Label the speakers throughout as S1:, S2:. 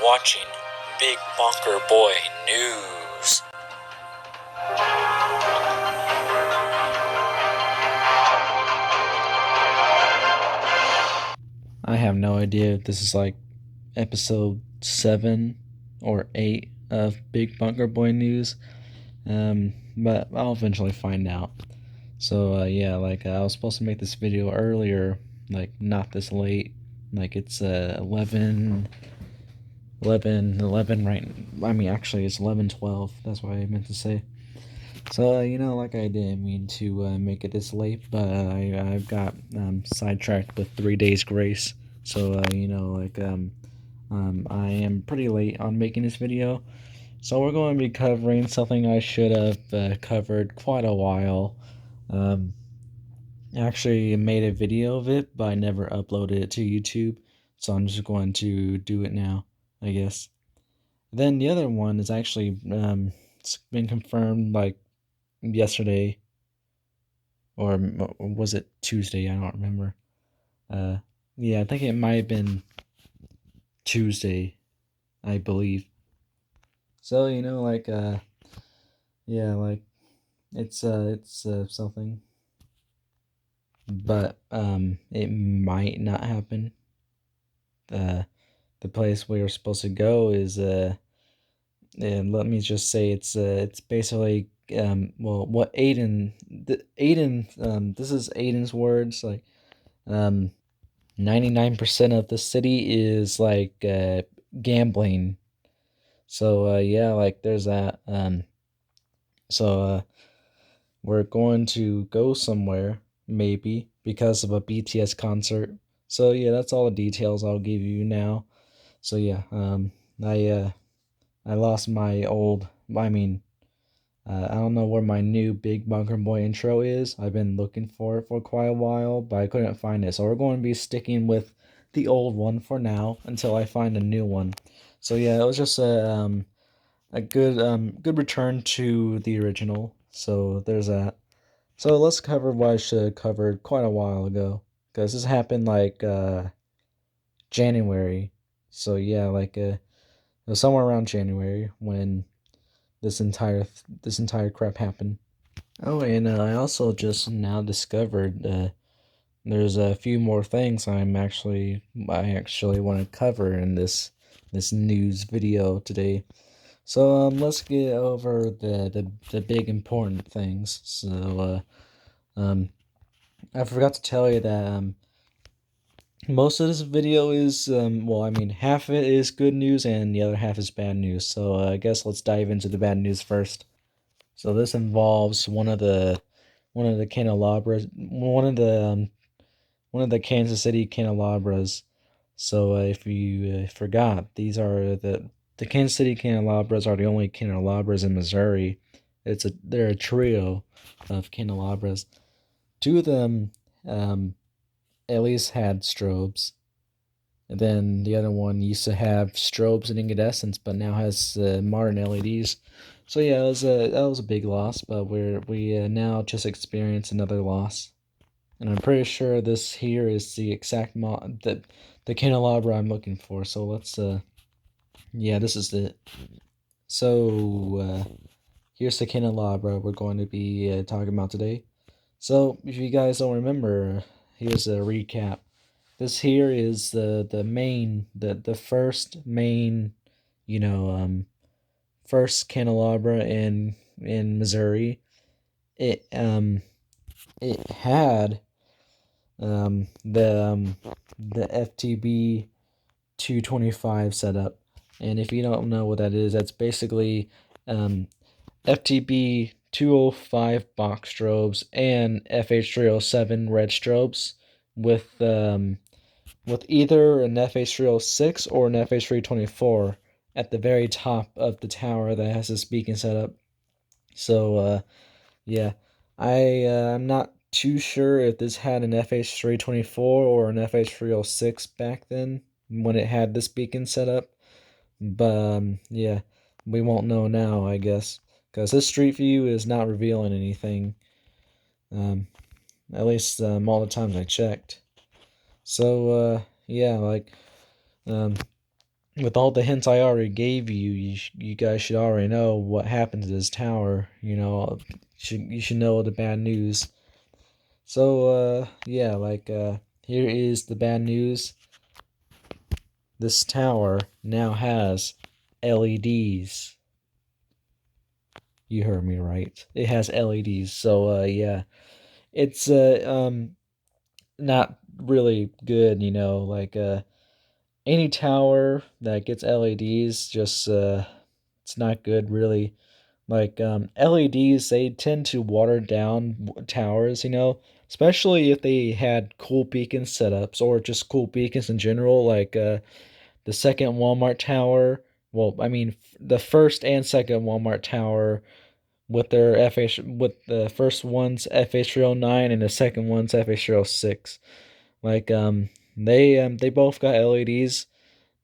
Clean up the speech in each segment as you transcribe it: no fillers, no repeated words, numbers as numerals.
S1: watching Big Bonker Boi News. I have no idea if this is like episode 7 or 8 of Big Bonker Boi News, but I'll eventually find out. So yeah, I was supposed to make this video earlier, like not this late, like it's 11 right. I mean, actually it's 11:12. That's what I meant to say. So like, I didn't mean to make it this late, but I've got sidetracked with 3 days grace. So I am pretty late on making this video. So we're going to be covering something I should have covered quite a while. Actually made a video of it, but I never uploaded it to YouTube. So I'm just going to do it now, I guess. Then the other one is actually it's been confirmed like yesterday, or was it Tuesday? I don't remember. Yeah, I think it might have been Tuesday, I believe. So yeah, like it's something, but it might not happen. The place we are supposed to go is and let me just say it's basically well, what Aiden this is Aiden's words, like 99% of the city is like gambling. So yeah, like there's that. So we're going to go somewhere, maybe because of a BTS concert. So yeah, that's all the details I'll give you now. So yeah, I lost my old, I don't know where my new Big Bonker Boy intro is. I've been looking for it for quite a while, but I couldn't find it. So we're going to be sticking with the old one for now until I find a new one. So yeah, it was just a good return to the original. So there's that. So let's cover what I should have covered quite a while ago, because this happened like January. So yeah, it was somewhere around January when this entire crap happened. Oh, and I also just now discovered there's a few more things I actually want to cover in this news video today. So let's get over the big important things. So I forgot to tell you that most of this video is well, I mean, half of it is good news and the other half is bad news. So I guess let's dive into the bad news first. So this involves one of the candelabras, one of the Kansas City candelabras. So if you forgot, the Kansas City candelabras are the only candelabras in Missouri. They're a trio of candelabras. Two of them at least had strobes. And then the other one used to have strobes and incandescents, but now has modern LEDs. So yeah, that was a big loss, but we now just experienced another loss, and I'm pretty sure this here is the exact the candelabra I'm looking for. So let's yeah, this is it. So here's the candelabra we're going to be talking about today. So if you guys don't remember, here's a recap. This here is the first main, first candelabra in Missouri. It had the FTB 225 setup, and if you don't know what that is, that's basically FTB 205 box strobes and FH307 red strobes with either an FH306 or an FH324 at the very top of the tower that has this beacon setup. So yeah, I'm not too sure if this had an FH324 or an FH306 back then when it had this beacon setup, but yeah, we won't know now, I guess, because this street view is not revealing anything. At least all the times I checked. So yeah, um, with all the hints I already gave you, you guys should already know what happened to this tower. You should know the bad news. So yeah, here is the bad news. This tower now has LEDs. You heard me right. It has LEDs. So yeah, it's not really good. Any tower that gets LEDs just it's not good really. LEDs, they tend to water down towers, especially if they had cool beacon setups or just cool beacons in general, the second Walmart tower. Well, I mean, the first and second Walmart tower with their FH, with the first one's FH309 and the second one's FH306. They both got LEDs.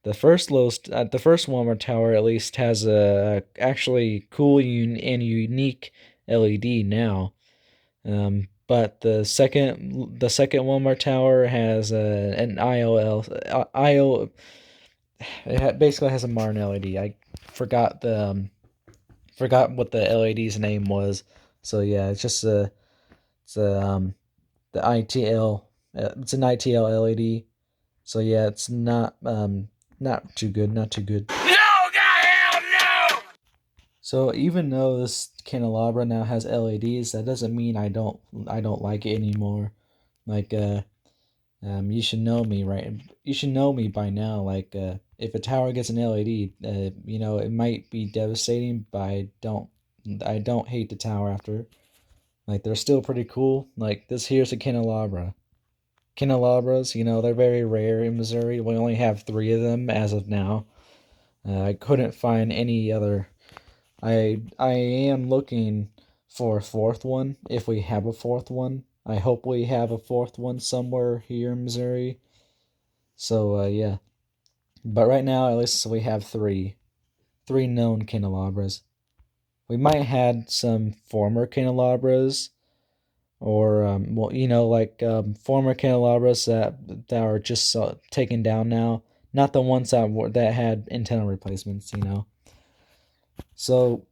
S1: The first Walmart tower at least has a actually cool and unique LED now. But the second Walmart tower has an IOL IO. Basically has a modern LED. I forgot forgot what the LED's name was. So yeah, it's a the ITL. It's an ITL LED. So yeah, it's not too good, not too good. No, God, hell no! So even though this candelabra now has LEDs, that doesn't mean I don't like it anymore. Like you should know me, right? You should know me by now. If a tower gets an LED, it might be devastating, but I don't hate the tower after. Like they're still pretty cool. Like this here's a candelabra. Candelabras, they're very rare in Missouri. We only have 3 of them as of now. I couldn't find any other. I am looking for a 4th one, if we have a 4th one. I hope we have a 4th one somewhere here in Missouri. So yeah. But right now, at least we have 3 known candelabras. We might have had some former candelabras, or former candelabras that are just taken down now, not the ones that had antenna replacements. So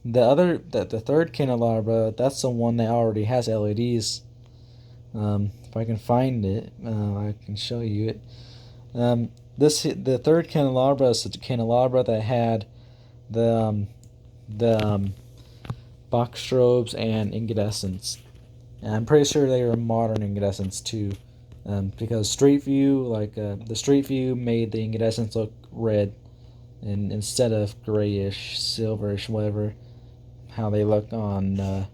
S1: the third candelabra, that's the one that already has LEDs. If I can find it, I can show you it. The third candelabra is the candelabra that had the box strobes and incandescents. And I'm pretty sure they were modern incandescents too, because Street View, the Street View made the incandescents look red, and instead of grayish, silverish, whatever, how they look on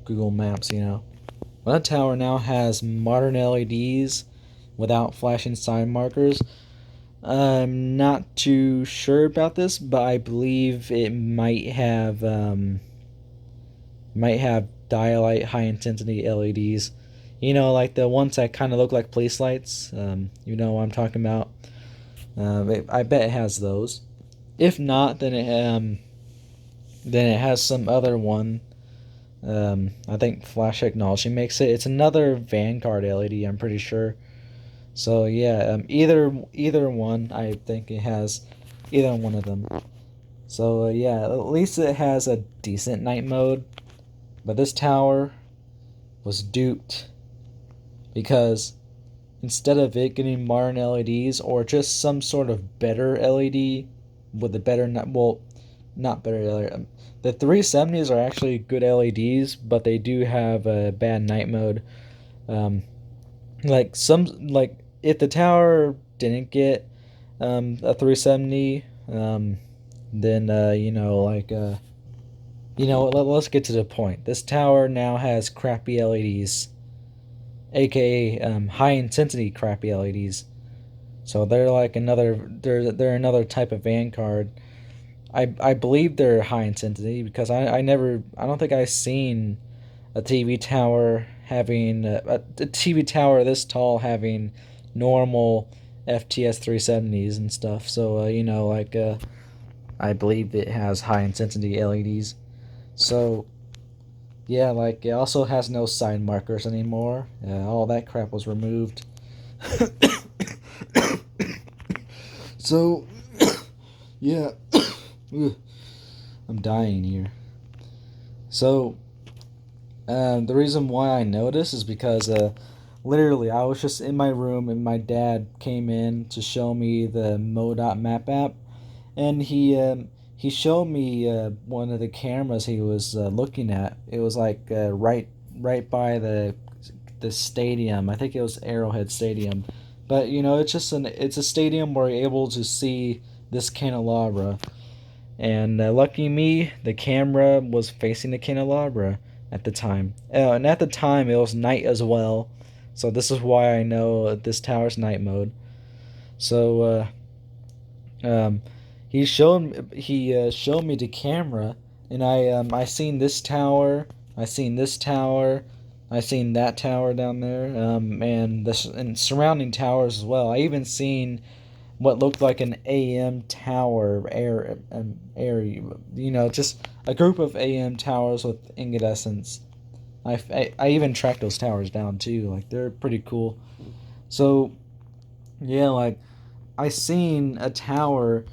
S1: Google Maps. Well, that tower now has modern LEDs without flashing sign markers. I'm not too sure about this, but I believe it might have dialight high intensity LEDs. Like the ones that kind of look like police lights. You know what I'm talking about. I bet it has those. If not, then it has some other one. I think Flash Technology makes it. It's another Vanguard LED, I'm pretty sure. So yeah, either one. I think it has either one of them. So yeah, at least it has a decent night mode. But this tower was duped because instead of it getting modern LEDs or just some sort of better LED with a better not better LED. The 370s are actually good LEDs, but they do have a bad night mode. Um, if the tower didn't get a 370, then let's get to the point. This tower now has crappy LEDs, aka high intensity crappy LEDs. So they're another type of Vanguard. I believe they're high intensity because I don't think I've seen a TV tower having a TV tower this tall having normal FTS 370s and stuff. So I believe it has high intensity LEDs. So yeah, it also has no sign markers anymore. All that crap was removed. So, yeah, I'm dying here. So, the reason why I know this is because literally I was just in my room and my dad came in to show me the MoDOT map app, and he showed me one of the cameras he was looking at. It was like right by the stadium. I think it was Arrowhead Stadium, but it's a stadium where you're able to see this candelabra. And lucky me, the camera was facing the candelabra at the time. And at the time, it was night as well. So this is why I know this tower's night mode. So um, he showed me the camera, and I seen this tower, I seen this tower, I seen that tower down there, and surrounding towers as well. I even seen what looked like an AM tower area, just a group of AM towers with incandescents. I even tracked those towers down too. Like they're pretty cool. So yeah, like I seen a tower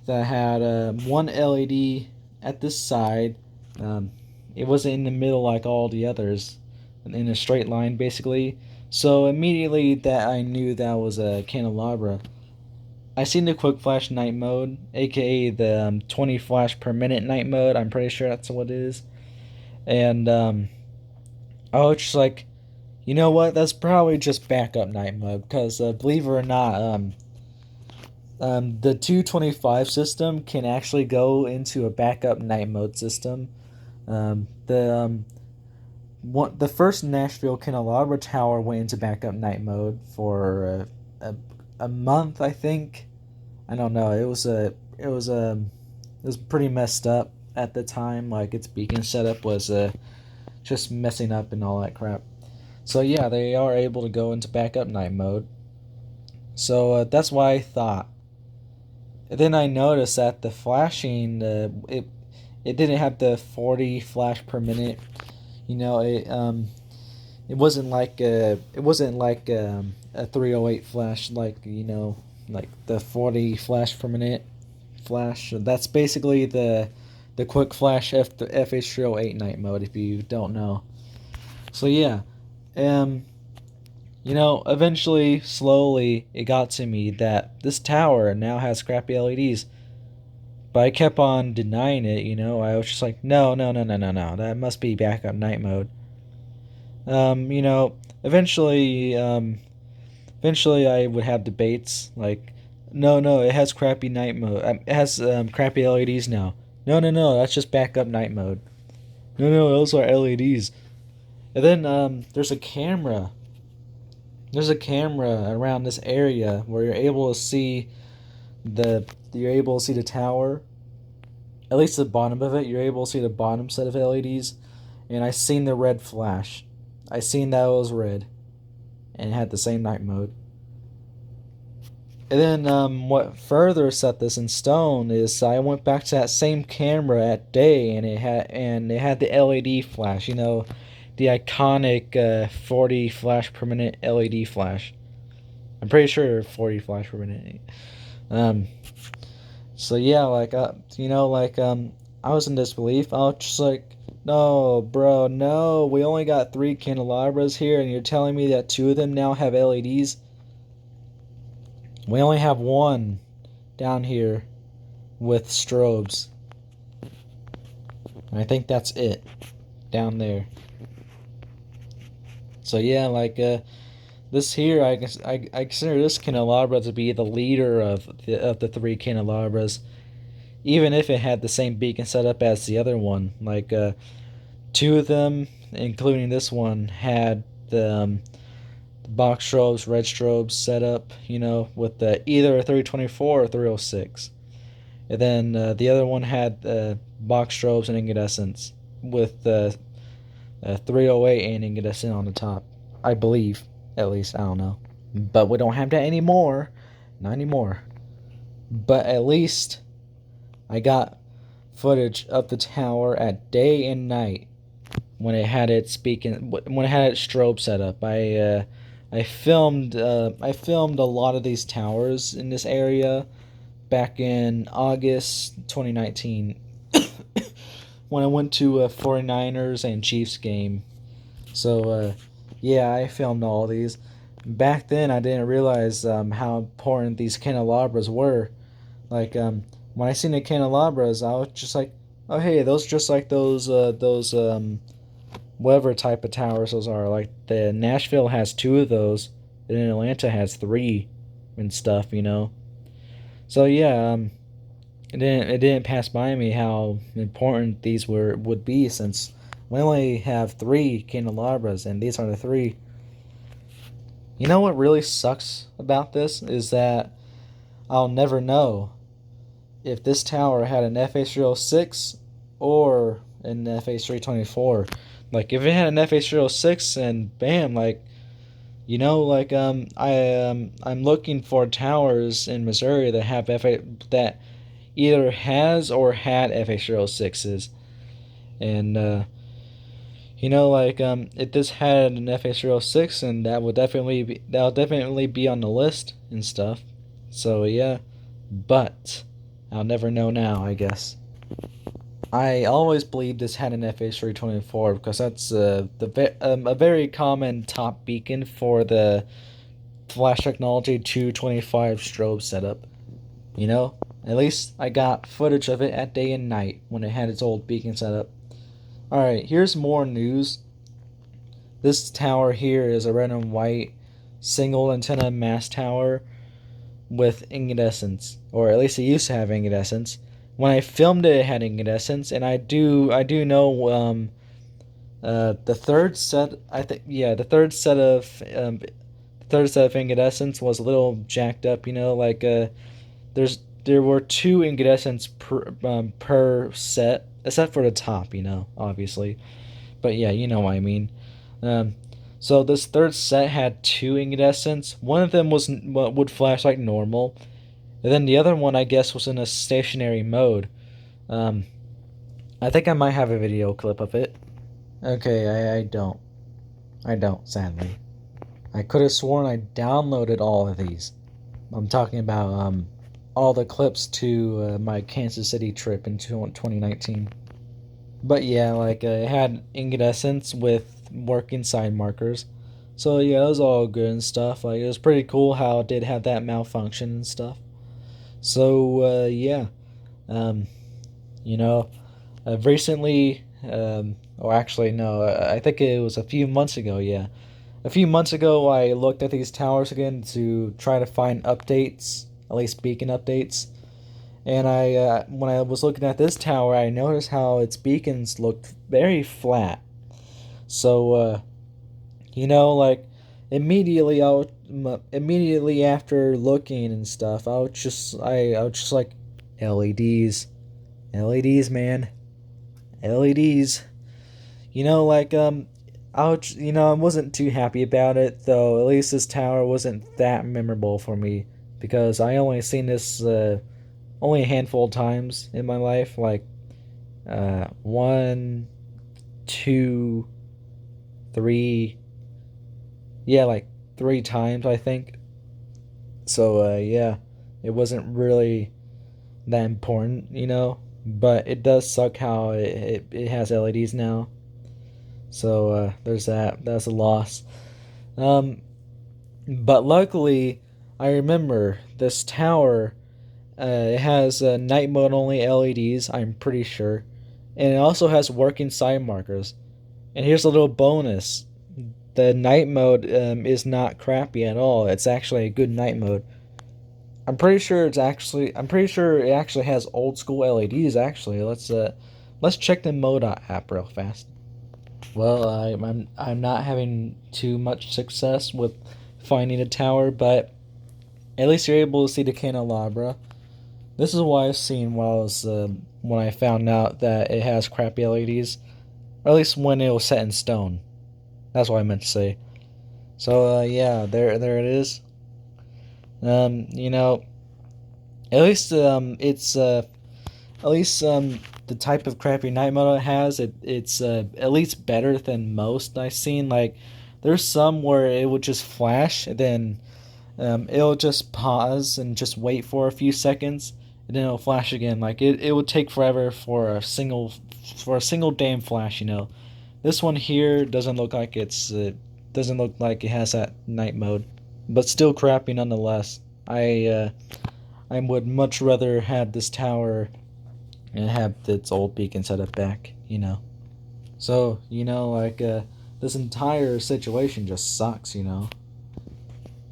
S1: that had one LED at this side. Um, it wasn't in the middle like all the others, in a straight line basically. So immediately that I knew that was a candelabra. I seen the quick flash night mode, aka the 20 flash per minute night mode. I'm pretty sure that's what it is. And I was just like, you know what? That's probably just backup night mode because believe it or not, the 225 system can actually go into a backup night mode system. The first Nashville Candelabra Tower went into backup night mode for a month, I think. I don't know. It was pretty messed up at the time. Like its beacon setup was just messing up and all that crap. So yeah, they are able to go into backup night mode. So that's why I thought. And then I noticed that the flashing, it didn't have the 40 flash per minute. It wasn't like a 308 flash like the 40 flash per minute flash. That's basically the quick flash FH308 night mode if you don't know. So yeah, um, eventually, slowly, it got to me that this tower now has crappy LEDs. But I kept on denying it. I was just like, no, no, no, no, no, no. That must be backup night mode. Um, you know, eventually, eventually I would have debates like, no, no, it has crappy night mode. It has crappy LEDs now. No, no, no, that's just backup night mode. No, no, those are LEDs. And then there's a camera. There's a camera around this area where you're able to see the tower. At least the bottom of it, you're able to see the bottom set of LEDs. And I seen the red flash. I seen that it was red, and it had the same night mode. And then what further set this in stone is I went back to that same camera at day, and it had the LED flash. The iconic 40 flash per minute LED flash. I'm pretty sure 40 flash per minute. Um, so yeah, I was in disbelief. I was just like, no, bro, no. We only got three candelabras here, and you're telling me that two of them now have LEDs. We only have one down here with strobes. And I think that's it down there. So yeah, this here, I consider this candelabra to be the leader of the three candelabras, even if it had the same beacon setup as the other one. Two of them, including this one, had the box strobes, red strobes set up, with either a 324 or 306. And then the other one had box strobes and incandescents with 308 and incandescent on the top. I believe, at least, I don't know. But we don't have that anymore. Not anymore. But at least I got footage of the tower at day and night when it had its strobe set up. I filmed a lot of these towers in this area back in August 2019 when I went to a 49ers and Chiefs game. So yeah, I filmed all these. Back then, I didn't realize how important these candelabras were. Like when I seen the candelabras, I was just like, oh hey, those just like those whatever type of towers those are. Like the Nashville has two of those, and Atlanta has three and stuff. So yeah, it didn't pass by me how important these would be since we only have three candelabras and these are the three. You know what really sucks about this is that I'll never know if this tower had an FH306 or an FH324. Like if it had an FH306 and bam, like I'm looking for towers in Missouri that have that either has or had FH306s, and if this had an FH306, and that'll definitely be on the list and stuff. So yeah, but I'll never know now, I guess. I always believed this had an FH324 because that's a very common top beacon for the Flash Technology 225 strobe setup. At least I got footage of it at day and night when it had its old beacon setup. Alright, here's more news. This tower here is a red and white single antenna mast tower with incandescence, or at least it used to have incandescence. When I filmed it, it had incandescence, and I do know the third set. I think yeah, the third set of incandescence was a little jacked up. There were two incandescents per set, except for the top. Obviously, but yeah, you know what I mean. Um, so this third set had two incandescents. One of them would flash like normal, and then the other one, I guess, was in a stationary mode. Um, I think I might have a video clip of it. Okay, I don't. I don't, sadly. I could have sworn I downloaded all of these. I'm talking about all the clips to my Kansas City trip in 2019. But yeah, it had incandescence with working side markers. So yeah, it was all good and stuff. Like it was pretty cool how it did have that malfunction and stuff. So yeah, um, you know, I've recently, or actually no, I think it was a few months ago. Yeah, a few months ago, I looked at these towers again to try to find updates, at least beacon updates. And when I was looking at this tower, I noticed how its beacons looked very flat. So, like immediately after looking and stuff, I was just like, LEDs, LEDs, man, LEDs. I wasn't too happy about it though. At least this tower wasn't that memorable for me because I only seen this only a handful of times in my life, like one, two, three, yeah, like three times I think. So yeah, it wasn't really that important. But it does suck how it has LEDs now. So there's that. That's a loss. Um, but luckily, I remember this tower. It has night mode only LEDs. I'm pretty sure, and it also has working side markers. And here's a little bonus: the night mode is not crappy at all. It's actually a good night mode. I'm pretty sure it actually has old school LEDs. Actually, let's check the mode app real fast. Well, I'm not having too much success with finding a tower, but at least you're able to see the candelabra. This is what I've seen when I found out that it has crappy LEDs, or at least when it was set in stone. That's what I meant to say. So yeah, there it is. Um, you know, at least at least the type of crappy night mode it has, it's at least better than most I've seen. Like there's some where it would just flash, and then it'll just pause and just wait for a few seconds, and then it'll flash again. Like it would take forever for a single damn flash. This one here doesn't look like it has that night mode, but still crappy nonetheless. I would much rather have this tower and have its old beacon setup back. So this entire situation just sucks.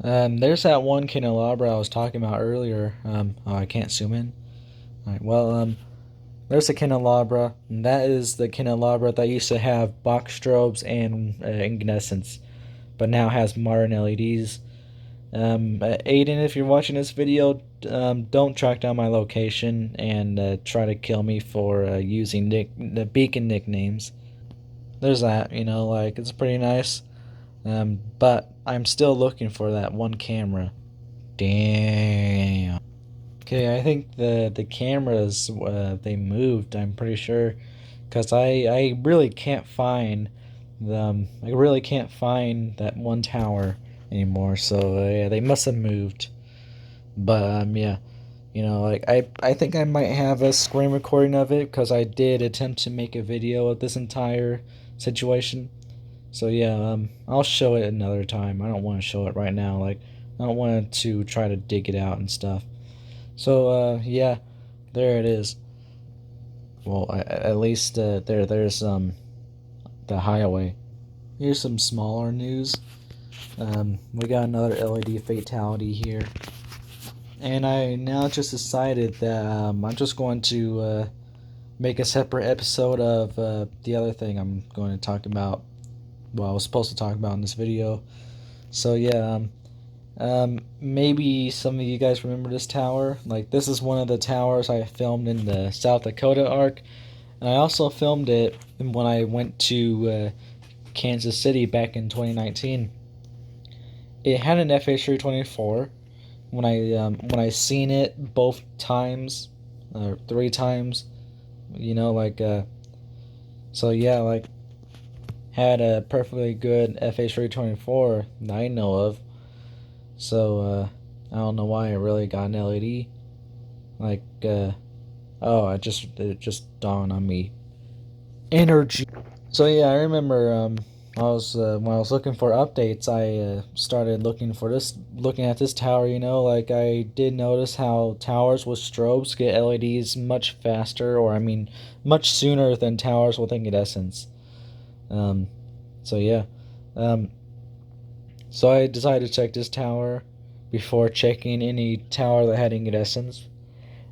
S1: There's that one candelabra I was talking about earlier. Oh, I can't zoom in. All right, well, there's a candelabra, and that is the candelabra that used to have box strobes and incandescents, but now has modern LEDs. Aiden, if you're watching this video, don't track down my location and try to kill me for using the beacon nicknames. There's that, it's pretty nice. But I'm still looking for that one camera. Damn. Okay, I think the cameras they moved. I'm pretty sure, cause I really can't find them. I really can't find that one tower anymore. So yeah, they must have moved. But yeah, I think I might have a screen recording of it because I did attempt to make a video of this entire situation. So yeah, I'll show it another time. I don't want to show it right now. Like I don't want to try to dig it out and stuff. So yeah, there it is. Well, at least there's the highway. Here's some smaller news. We got another LED fatality here, and I now just decided that I'm just going to make a separate episode of the other thing I'm going to talk about. Well, I was supposed to talk about in this video. So yeah, maybe some of you guys remember this tower. Like this is one of the towers I filmed in the South Dakota arc, and I also filmed it when I went to Kansas City back in 2019. It had an FH324. When I seen it both times, or three times, so yeah, like had a perfectly good FH324 that I know of. So I don't know why I really got an LED. Like oh, it just dawned on me. Energy. So yeah, I remember I was when I was looking for updates, I started looking at this tower. Like I did notice how towers with strobes get LEDs much faster, or I mean, much sooner than towers with incandescents. Um, so yeah, um, so I decided to check this tower before checking any tower that had incandescents,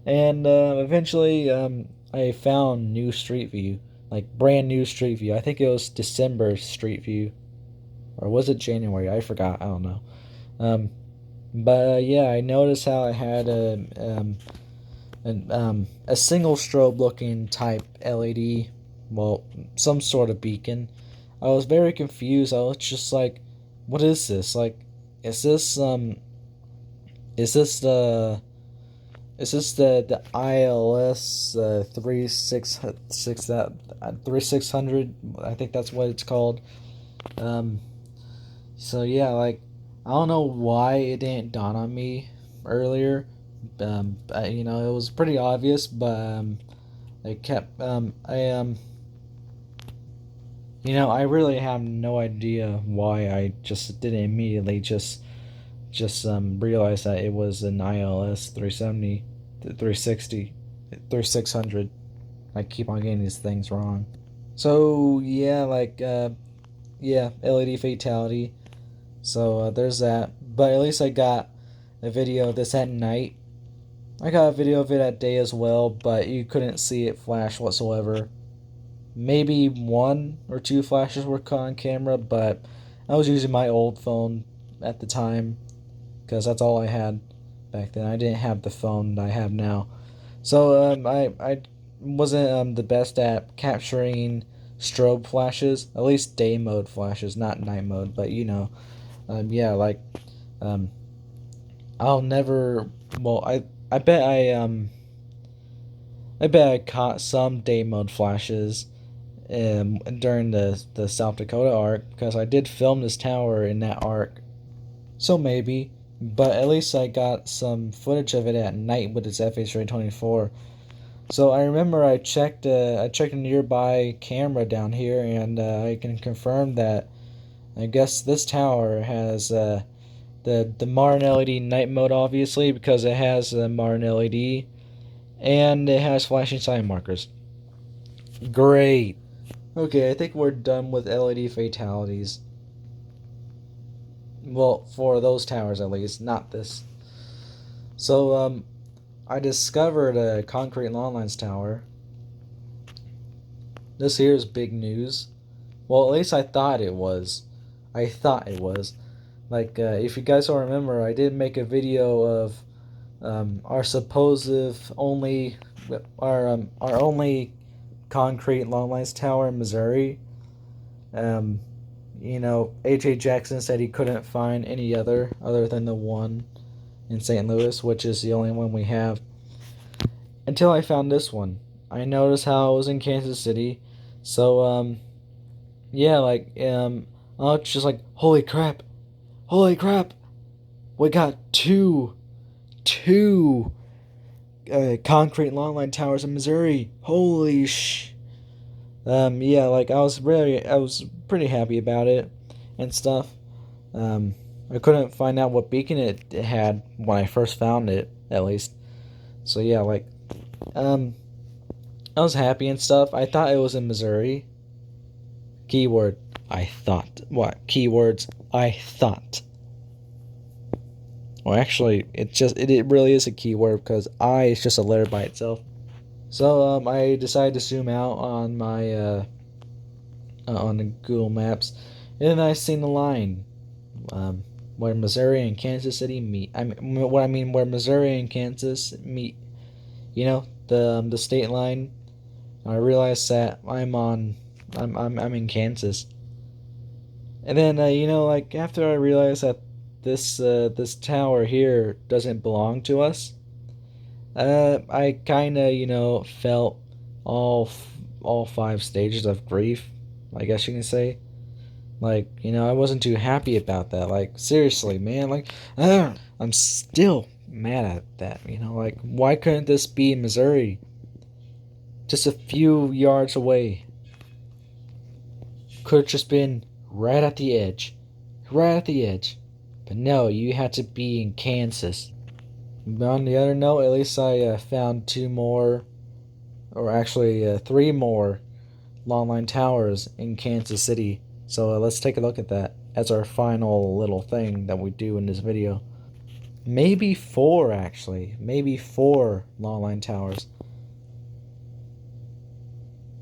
S1: and eventually I found new Street View, like brand new Street View. I think it was December Street View, or was it January? I forgot. I don't know. Um, but yeah, I noticed how it had a single strobe looking type LED, well, some sort of beacon. I was very confused. I was just like, "What is this? Like, is this is this the is this the ILS 36 that 3600? I think that's what it's called. Um, so yeah, like I don't know why it didn't dawn on me earlier. It was pretty obvious, but I kept I really have no idea why I just didn't immediately just realize that it was an ILS 370, 360, 3600. I keep on getting these things wrong. So yeah, yeah, LED fatality. So there's that. But at least I got a video of this at night. I got a video of it at day as well, but you couldn't see it flash whatsoever. Maybe one or two flashes were caught on camera, but I was using my old phone at the time because that's all I had back then. I didn't have the phone that I have now. So I wasn't the best at capturing strobe flashes, at least day mode flashes, not night mode. But yeah, like um, I'll never. Well, I bet I bet I caught some day mode flashes, during the South Dakota arc, because I did film this tower in that arc. So maybe, but at least I got some footage of it at night with its FH324. So I remember I checked a nearby camera down here, and I can confirm that I guess this tower has the modern LED night mode, obviously, because it has modern LED, and it has flashing sign markers. Great. Okay, I think we're done with LED fatalities. Well, for those towers at least, not this. So I discovered a concrete long lines tower. This here is big news. Well, at least I thought it was. I thought it was. Like, if you guys don't remember, I did make a video of our supposed only our only concrete long lines tower in Missouri. Um, H.A. Jackson said he couldn't find any other than the one in St. Louis, which is the only one we have. Until I found this one. I noticed how it was in Kansas City. So yeah, like I was just like, holy crap. Holy crap. We got two concrete longline towers in Missouri. Holy sh. Yeah, like I was pretty happy about it and stuff. I couldn't find out what beacon it had when I first found it, at least. So yeah, like, um, I was happy and stuff. I thought it was in Missouri. Keyword, I thought. What? Keywords, I thought. Well, actually, it really is a keyword because I is just a letter by itself. So I decided to zoom out on my on the Google Maps, and then I seen the line where Missouri and Kansas City meet. Where Missouri and Kansas meet. You know, the state line. I realized that I'm in Kansas. And then like after I realized that this tower here doesn't belong to us, I kind of felt all five stages of grief, I guess you can say. Like, I wasn't too happy about that. Like, seriously, man. Like, I'm still mad at that. Like, why couldn't this be in Missouri? Just a few yards away. Could have just been right at the edge. Right at the edge. But no, you had to be in Kansas. But on the other note, at least I found two more, or actually three more longline towers in Kansas City. So let's take a look at that as our final little thing that we do in this video. Maybe four, actually. Maybe four longline towers.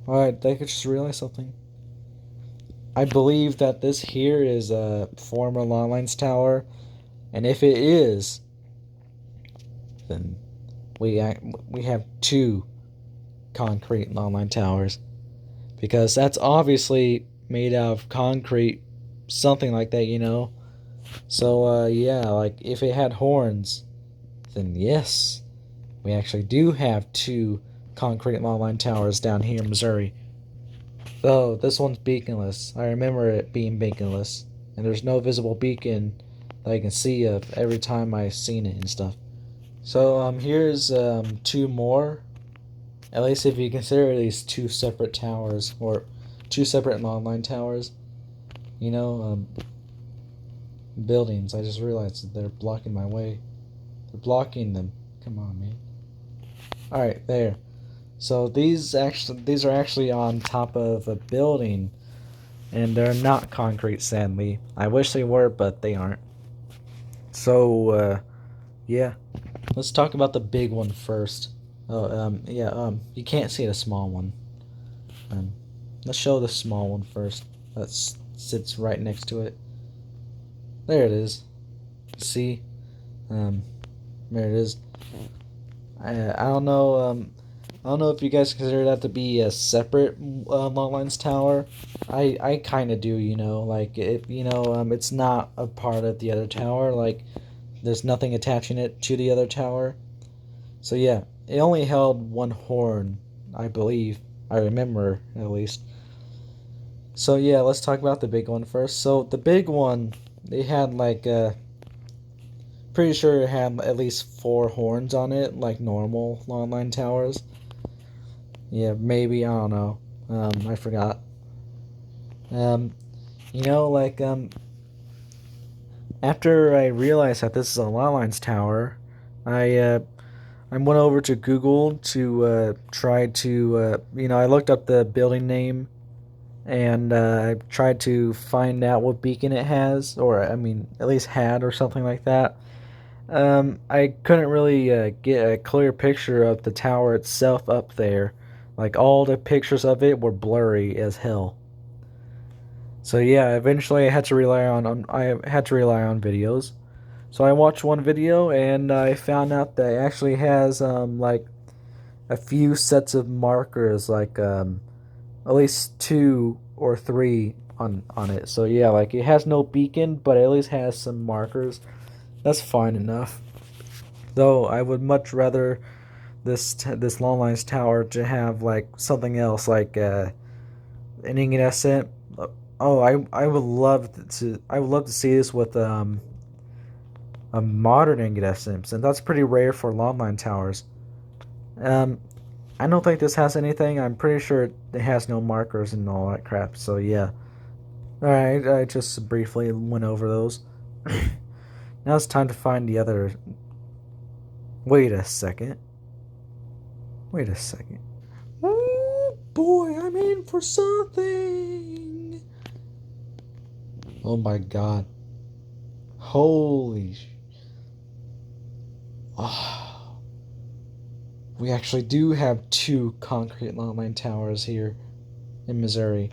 S1: Alright, I could just realize something. I believe that this here is a former longlines tower, and if it is, then we have two concrete longline towers, because that's obviously made out of concrete, something like that. So yeah, like if it had horns, then yes, we actually do have two concrete longline towers down here in Missouri. Though this one's beaconless. I remember it being beaconless, and there's no visible beacon that I can see of every time I've seen it and stuff. So here's two more. At least if you consider these two separate towers, or two separate longline towers. Buildings. I just realized that they're blocking my way. They're blocking them. Come on, man. Alright, there. So these are actually on top of a building, and they're not concrete, sadly. I wish they were, but they aren't. So yeah, let's talk about the big one first. Oh yeah, you can't see the small one. Let's show the small one first. That sits right next to it. There it is. See, there it is. I don't know. I don't know if you guys consider that to be a separate longlines tower. I kind of do. Like it. It's not a part of the other tower. Like there's nothing attaching it to the other tower. So yeah, it only held one horn, I believe. I remember at least. So yeah, let's talk about the big one first. So the big one, they had like pretty sure it had at least four horns on it, like normal longline towers. Yeah, maybe I don't know. I forgot. Um, like after I realized that this is a Lawlines tower, I went over to Google to try to I looked up the building name and I tried to find out what beacon it has, or I mean at least had or something like that. I couldn't really get a clear picture of the tower itself up there. Like all the pictures of it were blurry as hell. So yeah, eventually I had to rely on videos. So I watched one video and I found out that it actually has like a few sets of markers, like at least two or three on it. So yeah, like it has no beacon, but it at least has some markers. That's fine enough. Though I would much rather this long lines tower to have like something else, like an incandescent. Oh, I would love to see this with a modern incandescent, and that's pretty rare for longline towers. Um, I don't think this has anything. I'm pretty sure it has no markers and all that crap. So yeah. All right, I just briefly went over those. Now it's time to find the other. Wait a second. Wait a second. Oh boy, I'm in for something. Oh my god. Holy. Oh, we actually do have two concrete longline towers here in Missouri.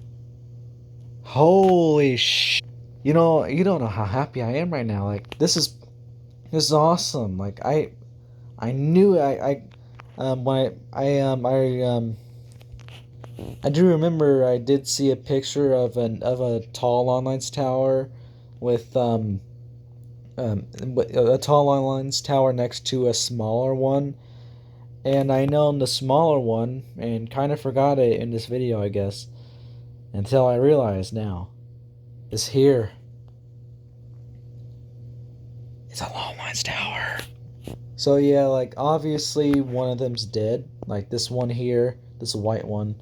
S1: Holy sh! You don't know how happy I am right now. Like this is awesome. Like I knew when I do remember I did see a picture of a tall longline tower with a tall longline tower next to a smaller one, and I known the smaller one and kind of forgot it in this video, I guess, until I realized now. This here is a longline tower. So yeah, like obviously one of them's dead. Like this one here, this white one.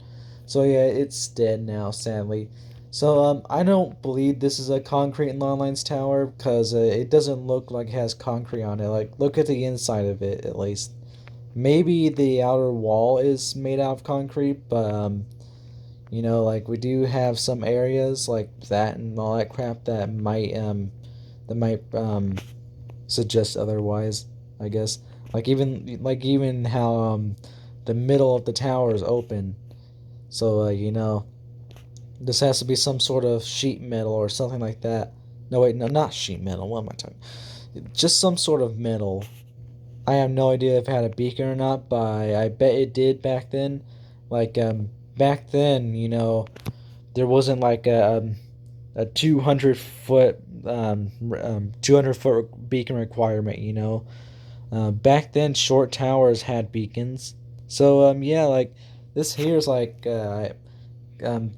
S1: So yeah, it's dead now, sadly. So I don't believe this is a concrete longline tower because it doesn't look like it has concrete on it. Like look at the inside of it at least. Maybe the outer wall is made out of concrete, but like we do have some areas like that and all that crap that might suggest otherwise, I guess. Like even how the middle of the tower is open. So this has to be some sort of sheet metal or something like that. No wait, no, not sheet metal. What am I talking? Just some sort of metal. I have no idea if it had a beacon or not, but I bet it did back then. Like back then, there wasn't like a 200 foot beacon requirement. Back then short towers had beacons. So yeah, like this here is like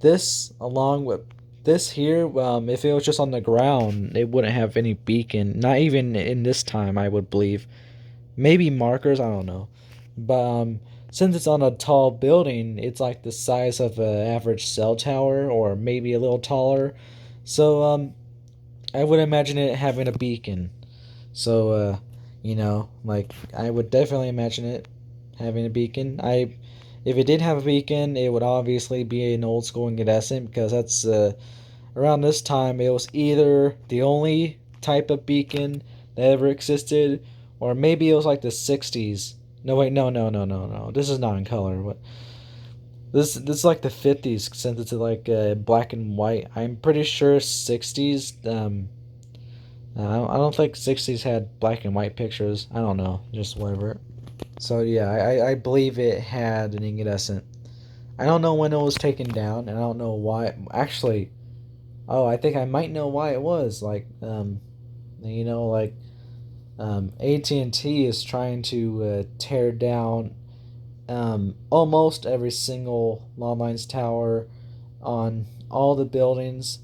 S1: this along with this here. If it was just on the ground, it wouldn't have any beacon. Not even in this time, I would believe. Maybe markers, I don't know. But since it's on a tall building, it's like the size of an average cell tower, or maybe a little taller. So I would imagine it having a beacon. So like I would definitely imagine it having a beacon. If it did have a beacon, it would obviously be an old school incandescent because that's around this time it was either the only type of beacon that ever existed, or maybe it was like the 60s. No wait, no. This is not in color. What this is like the 50s since it's like black and white. I'm pretty sure 60s. I don't think 60s had black and white pictures. I don't know, just whatever. So yeah, I believe it had an incandescent. I don't know when it was taken down, and I don't know why. Actually, oh, I think I might know why it was. Like, like AT&T is trying to tear down almost every single long lines tower on all the buildings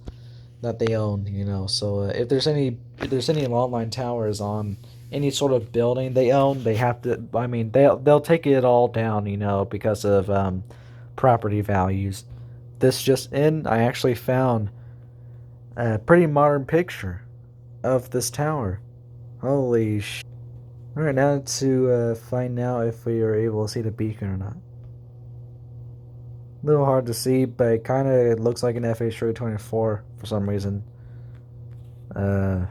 S1: that they own. So if there's any longline towers on any sort of building they own, they have to. I mean, they'll take it all down. Because of property values. This just in, I actually found a pretty modern picture of this tower. Holy sh! All right, now to find out if we are able to see the beacon or not. A little hard to see, but it looks like an FH324 for some reason. Uh,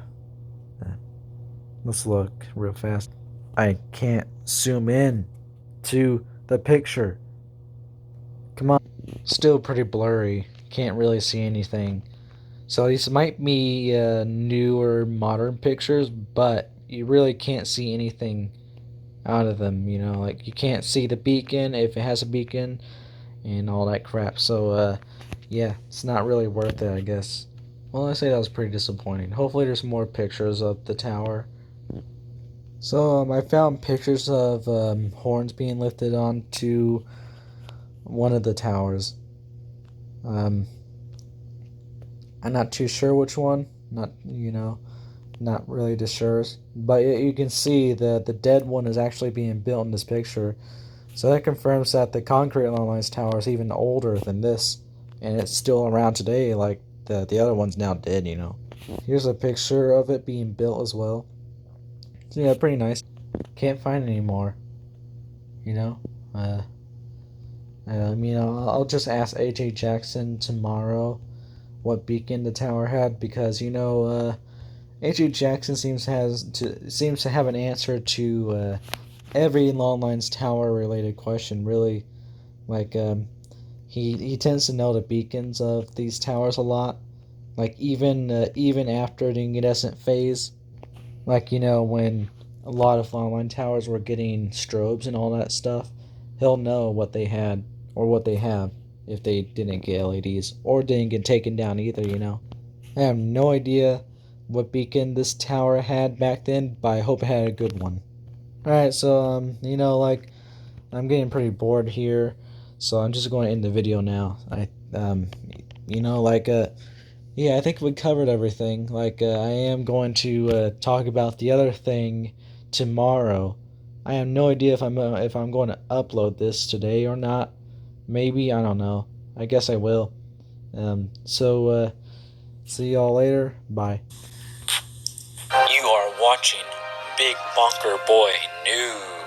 S1: let's look real fast. I can't zoom in to the picture. Come on. Still pretty blurry. Can't really see anything. So these might be newer, modern pictures, but you really can't see anything out of them. Like you can't see the beacon if it has a beacon and all that crap. So yeah, it's not really worth it, I guess. Well, I say that was pretty disappointing. Hopefully, there's more pictures of the tower. So I found pictures of horns being lifted onto one of the towers. Um, I'm not too sure which one. Not really too sure. But you can see the dead one is actually being built in this picture. So that confirms that the concrete lines tower is even older than this, and it's still around today. Like the other one's now dead. Here's a picture of it being built as well. So yeah, pretty nice. Can't find any more. You know. Uh, I'll just ask AJ Jackson tomorrow what beacon the tower had, because AJ Jackson seems to have an answer to every Longlines Tower related question. Really, like he tends to know the beacons of these towers a lot. Like even after the incandescent phase, like when a lot of Longline towers were getting strobes and all that stuff, he'll know what they had or what they have if they didn't get LEDs or didn't get taken down either. I have no idea what beacon this tower had back then, but I hope it had a good one. Alright, so like I'm getting pretty bored here, so I'm just going to end the video now. Like yeah, I think we covered everything. Like I am going to talk about the other thing tomorrow. I have no idea if I'm going to upload this today or not. Maybe, I don't know. I guess I will. So see y'all later. Bye. You are watching Big Bonker Boi News.